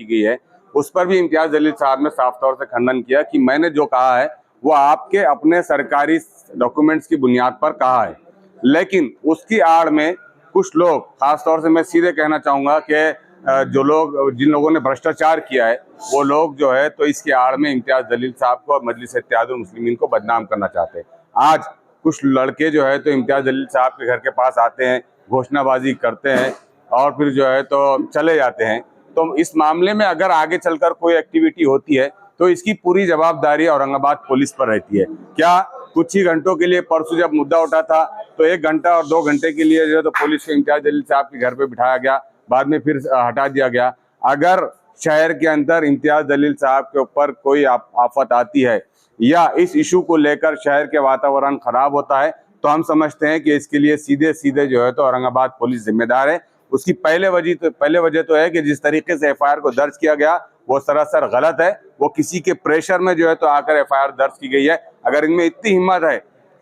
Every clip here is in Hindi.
गई है, उस पर भी इम्तियाज जलील साहब ने साफ तौर से खंडन किया कि मैंने जो कहा है वो आपके अपने सरकारी डॉक्यूमेंट्स की बुनियाद पर कहा है, लेकिन उसकी आड़ में कुछ लोग, खास तौर से मैं सीधे कहना चाहूँगा कि जो लोग, जिन लोगों ने भ्रष्टाचार किया है, वो लोग जो है तो इसकी आड़ में इम्तियाज जलील साहब को और मजलिस इत्तेहादुल मुस्लिमीन को बदनाम करना चाहते हैं। आज कुछ लड़के जो है तो इम्तियाज जलील साहब के घर के पास आते हैं, घोषणाबाजी करते हैं और फिर जो है तो चले जाते हैं। तो इस मामले में अगर आगे चलकर कोई एक्टिविटी होती है तो इसकी पूरी जवाबदारी औरंगाबाद पुलिस पर रहती है। क्या कुछ ही घंटों के लिए परसों जब मुद्दा उठा था तो 1 घंटा और 2 घंटे के लिए जो है तो पुलिस को इम्तियाज जलील साहब के घर पे बिठाया गया, बाद में फिर हटा दिया गया। अगर शहर के अंदर इम्तियाज जलील साहब के ऊपर कोई आफत आती है या इस इशू को लेकर शहर के वातावरण खराब होता है तो हम समझते हैं कि इसके लिए सीधे सीधे जो है तो औरंगाबाद पुलिस जिम्मेदार है। उसकी पहले वजह तो है कि जिस तरीके से एफआईआर को दर्ज किया गया वो सरासर गलत है। वो किसी के प्रेशर में जो है तो आकर एफआईआर दर्ज की गई है। अगर इनमें इतनी हिम्मत है,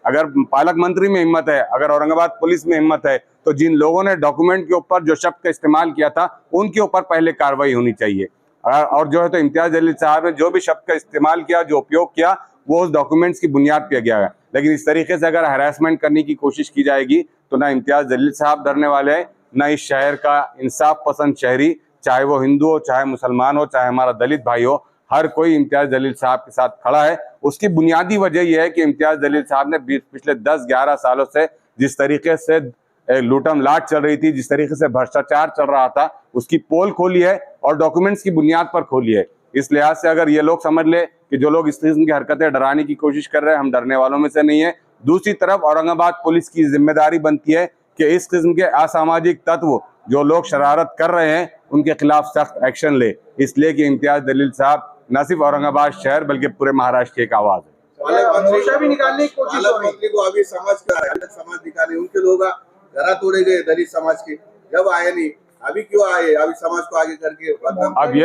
अगर पालक मंत्री में हिम्मत है, अगर औरंगाबाद पुलिस में हिम्मत है, तो जिन लोगों ने डॉक्यूमेंट के ऊपर जो शब्द का इस्तेमाल किया था उनके ऊपर पहले कार्रवाई होनी चाहिए। और जो है तो इम्तियाज जलील साहब ने जो भी शब्द का इस्तेमाल किया, जो उपयोग किया, वो उस डॉक्यूमेंट्स की बुनियाद पे किया गया। लेकिन इस तरीके से अगर हरासमेंट करने की कोशिश की जाएगी तो ना इम्तियाज जलील साहब डरने वाले हैं, ना इस शहर का इंसाफ पसंद शहरी, चाहे वो हिंदू हो, चाहे मुसलमान हो, चाहे हमारा दलित भाई हो, हर कोई इम्तियाज जलील साहब के साथ खड़ा है। उसकी बुनियादी वजह यह है कि इम्तियाज जलील साहब ने पिछले 10-11 सालों से जिस तरीके से लूटम लाट चल रही थी, जिस तरीके से भ्रष्टाचार चल रहा था, उसकी पोल खोली है और डॉक्यूमेंट्स की बुनियाद पर खोली है। इस लिहाज से अगर ये लोग समझ ले कि जो लोग इस किस्म की हरकतें डराने की कोशिश कर रहे हैं, हम डरने वालों में से नहीं है। दूसरी तरफ औरंगाबाद पुलिस की जिम्मेदारी बनती है कि इस किस्म के असामाजिक तत्व जो लोग शरारत कर रहे हैं उनके खिलाफ सख्त एक्शन ले, इसलिए कि इम्तियाज जलील साहब न सिर्फ औरंगाबाद शहर बल्कि पूरे महाराष्ट्र की एक आवाज है। भी निकालने की कोशिश हो रही है। अभी समाज निकाले, उनके लोग घरा तोड़े गए दलित समाज के, जब आए नहीं, अभी क्यों आए? अभी समाज को आगे करके अब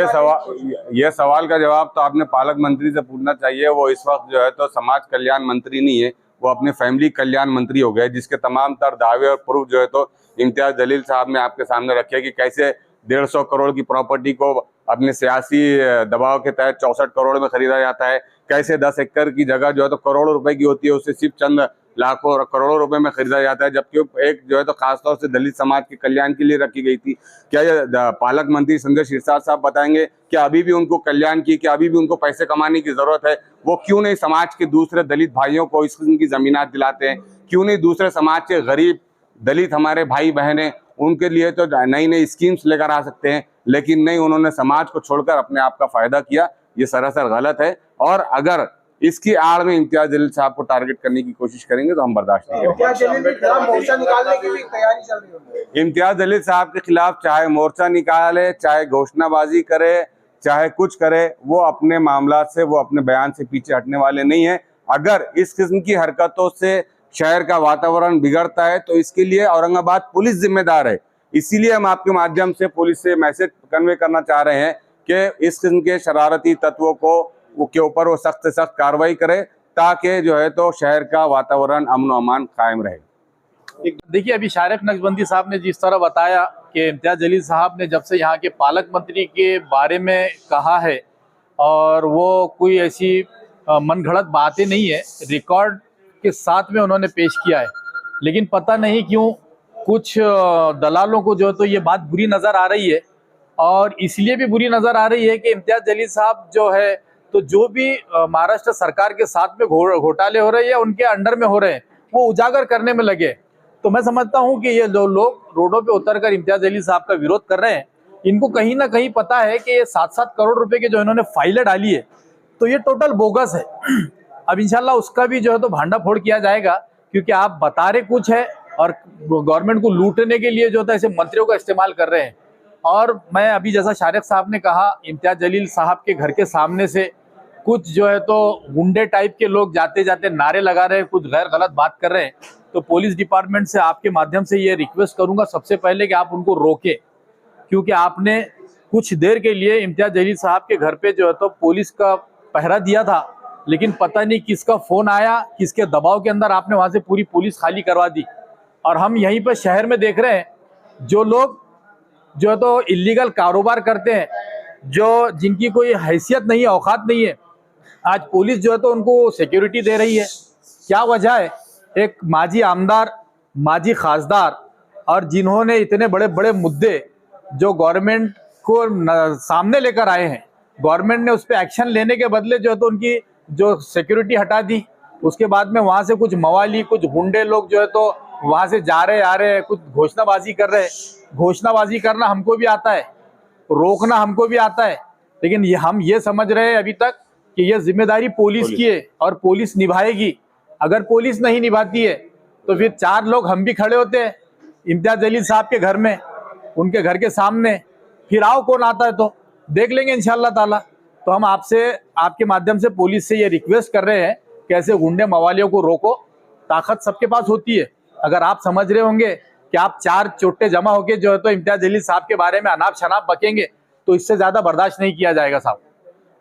ये सवाल का जवाब तो आपने पालक मंत्री से पूछना चाहिए। वो इस वक्त जो है तो समाज कल्याण मंत्री नहीं है, वो अपने फैमिली कल्याण मंत्री हो गए, जिसके तमाम तर दावे और प्रूफ जो है तो इम्तियाज जलील साहब ने आपके सामने रखे कि कैसे 150 करोड़ की प्रॉपर्टी को अपने सियासी दबाव के तहत 64 करोड़ में खरीदा जाता है, कैसे 10 एकड़ की जगह जो है तो करोड़ों रुपए की होती है, उससे सिर्फ चंद लाखों और करोड़ों रुपए में खरीदा जाता है, जबकि एक जो है तो खासतौर से दलित समाज के कल्याण के लिए रखी गई थी। क्या ये पालक मंत्री संजय सिरसाट साहब बताएंगे कि अभी भी उनको कल्याण की, कि अभी भी उनको पैसे कमाने की जरूरत है? वो क्यों नहीं समाज के दूसरे दलित भाइयों को इस किस्म की जमीनात दिलाते हैं? क्यों नहीं दूसरे समाज के गरीब दलित हमारे भाई बहन हैं, उनके लिए तो नई नई स्कीम्स लेकर आ सकते हैं, लेकिन नहीं, उन्होंने समाज को छोड़कर अपने आप का फायदा किया। ये सरासर गलत है और अगर इसकी आड़ में इम्तियाज जलील साहब को टारगेट करने की कोशिश करेंगे तो हम बर्दाश्त नहीं करेंगे। इम्तियाज जलील साहब के खिलाफ चाहे मोर्चा निकाले, चाहे घोषणाबाजी करे, चाहे कुछ करे, वो अपने मामला से, वो अपने बयान से पीछे हटने वाले नहीं है। अगर इस किस्म की हरकतों से शहर का वातावरण बिगड़ता है तो इसके लिए औरंगाबाद पुलिस जिम्मेदार है। इसीलिए हम आपके माध्यम से पुलिस से मैसेज कन्वे करना चाह रहे हैं कि इस किस्म के शरारती तत्वों को के ऊपर वो सख्त से सख्त कार्रवाई करे, ताकि जो है तो शहर का वातावरण अमन अमान कायम रहे। देखिए, अभी शारिक नक्शबंदी साहब ने जिस तरह बताया कि इम्तियाज जलील साहब ने जब से यहाँ के पालक मंत्री के बारे में कहा है और वो कोई ऐसी मनगढ़ंत बातें नहीं है, रिकॉर्ड के साथ में उन्होंने पेश किया है, लेकिन पता नहीं क्यों कुछ दलालों को जो है तो ये बात बुरी नज़र आ रही है। और इसलिए भी बुरी नज़र आ रही है कि इम्तियाज जलील साहब जो है तो जो भी महाराष्ट्र सरकार के साथ में घोटाले हो रहे हैं या उनके अंडर में हो रहे हैं, वो उजागर करने में लगे। तो मैं समझता हूं कि ये जो लोग रोडों पे उतरकर इम्तियाज जलील साहब का विरोध कर रहे हैं, इनको कहीं ना कहीं पता है कि ये 7-7 करोड़ रुपए के जो इन्होंने फाइलें डाली है तो ये टोटल बोगस है। अब इंशाल्लाह उसका भी जो है तो भांडा फोड़ किया जाएगा, क्योंकि आप बता रहे कुछ है और गवर्नमेंट को लूटने के लिए जो है ऐसे मंत्रियों का इस्तेमाल कर रहे हैं। और मैं अभी जैसा शारिक साहब ने कहा, इम्तियाज जलील साहब के घर के सामने से कुछ जो है तो गुंडे टाइप के लोग जाते जाते नारे लगा रहे हैं, कुछ गैर गलत बात कर रहे हैं। तो पुलिस डिपार्टमेंट से आपके माध्यम से ये रिक्वेस्ट करूंगा सबसे पहले कि आप उनको रोकें, क्योंकि आपने कुछ देर के लिए इम्तियाज जलील साहब के घर पे जो है तो पुलिस का पहरा दिया था, लेकिन पता नहीं किसका फ़ोन आया, किसके दबाव के अंदर आपने वहाँ से पूरी पुलिस खाली करवा दी। और हम यहीं पर शहर में देख रहे हैं जो लोग जो है तो इलीगल कारोबार करते हैं, जो जिनकी कोई हैसियत नहीं है, औकात नहीं है, आज पुलिस जो है तो उनको सिक्योरिटी दे रही है। क्या वजह है? एक माजी आमदार, माजी खासदार, और जिन्होंने इतने बड़े बड़े मुद्दे जो गवर्नमेंट को सामने लेकर आए हैं, गवर्नमेंट ने उस पर एक्शन लेने के बदले जो है तो उनकी जो सिक्योरिटी हटा दी। उसके बाद में वहाँ से कुछ मवाली, कुछ गुंडे लोग जो है तो वहाँ से जा रहे आ रहे हैं, कुछ घोषणाबाजी कर रहे हैं। घोषणाबाजी करना हमको भी आता है, रोकना हमको भी आता है, लेकिन हम ये समझ रहे हैं अभी तक कि ये जिम्मेदारी पुलिस की है और पुलिस निभाएगी। अगर पुलिस नहीं निभाती है तो फिर 4 लोग हम भी खड़े होते हैं इम्तियाज जलील साहब के घर में, उनके घर के सामने, फिर आओ कौन आता है तो देख लेंगे इंशाल्लाह ताला। तो हम आपसे, आपके माध्यम से पुलिस से ये रिक्वेस्ट कर रहे हैं कि ऐसे गुंडे मवालियों को रोको। ताकत सबके पास होती है। अगर आप समझ रहे होंगे कि आप 4 चोटे जमा होके जो है तो इम्तियाज जलील साहब के बारे में अनाप शनाप बकेंगे तो इससे ज्यादा बर्दाश्त नहीं किया जाएगा साहब।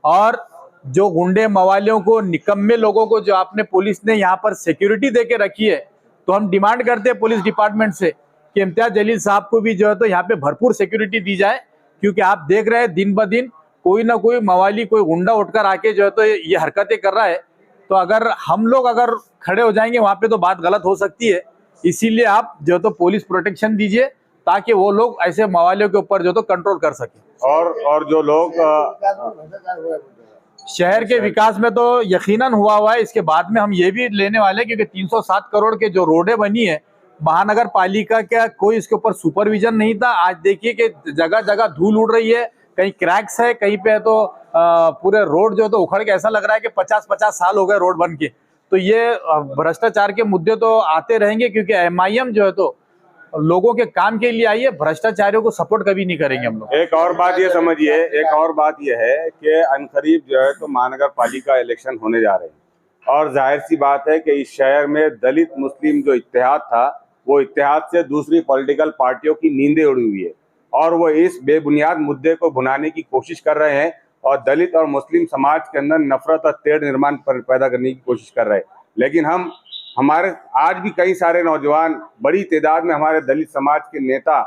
और जो गुंडे मवालियों को, निकम्मे लोगों को जो आपने पुलिस ने यहाँ पर सिक्योरिटी दे के रखी है, तो हम डिमांड करते हैं पुलिस डिपार्टमेंट से कि इम्तियाज जलील साहब को भी जो है तो यहाँ पे भरपूर सिक्योरिटी दी जाए। क्योंकि आप देख रहे हैं दिन ब दिन कोई ना कोई मवाली, कोई गुंडा उठकर आके जो है तो ये हरकतें कर रहा है। तो अगर हम लोग अगर खड़े हो जाएंगे वहां पे तो बात गलत हो सकती है। इसीलिए आप जो तो पुलिस प्रोटेक्शन दीजिए ताकि वो लोग ऐसे मवालियों के ऊपर जो तो कंट्रोल कर सके। और जो लोग शहर के विकास में तो यकीनन हुआ है। इसके बाद में हम ये भी लेने वाले हैं क्योंकि 307 करोड़ के जो रोडें बनी है, महानगर पालिका का कोई इसके ऊपर सुपरविजन नहीं था। आज देखिए कि जगह जगह धूल उड़ रही है, कहीं क्रैक्स है, कहीं पे तो पूरे रोड जो तो उखड़ के ऐसा लग रहा है कि 50-50 साल हो गए रोड बन के। तो ये भ्रष्टाचार के मुद्दे तो आते रहेंगे क्योंकि MIM जो है तो लोगों के काम के लिए आई है। भ्रष्टाचारियों को सपोर्ट कभी नहीं करेंगे हम लोग। एक और बात ये समझिए, एक और बात ये है कि अनकरीब जो है तो महानगर पालिका इलेक्शन होने जा रहे हैं और जाहिर सी बात है कि इस शहर में दलित मुस्लिम जो इत्तेहाद था, वो इत्तेहाद से दूसरी पॉलिटिकल पार्टियों की नींदें उड़ी हुई है और वो इस बेबुनियाद मुद्दे को भुनाने की कोशिश कर रहे हैं और दलित और मुस्लिम समाज के अंदर नफरत और तेढ़ निर्माण पैदा करने की कोशिश कर रहे हैं। लेकिन हमारे आज भी कई सारे नौजवान, बड़ी तादाद में हमारे दलित समाज के नेता,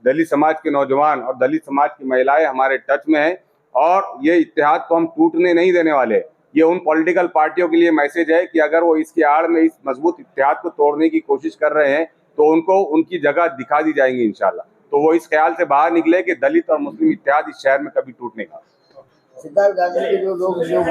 दलित समाज के नौजवान और दलित समाज की महिलाएं हमारे टच में हैं और ये इत्तेहाद को हम टूटने नहीं देने वाले। ये उन पॉलिटिकल पार्टियों के लिए मैसेज है कि अगर वो इसकी आड़ में इस मजबूत इत्तेहाद को तोड़ने की कोशिश कर रहे हैं तो उनको उनकी जगह दिखा दी जाएंगी इंशाल्लाह। तो वो इस ख्याल से बाहर निकले कि दलित और मुस्लिम इत्तेहाद इस शहर में कभी टूटने का। सिद्धार्थ गांधी के जो लोग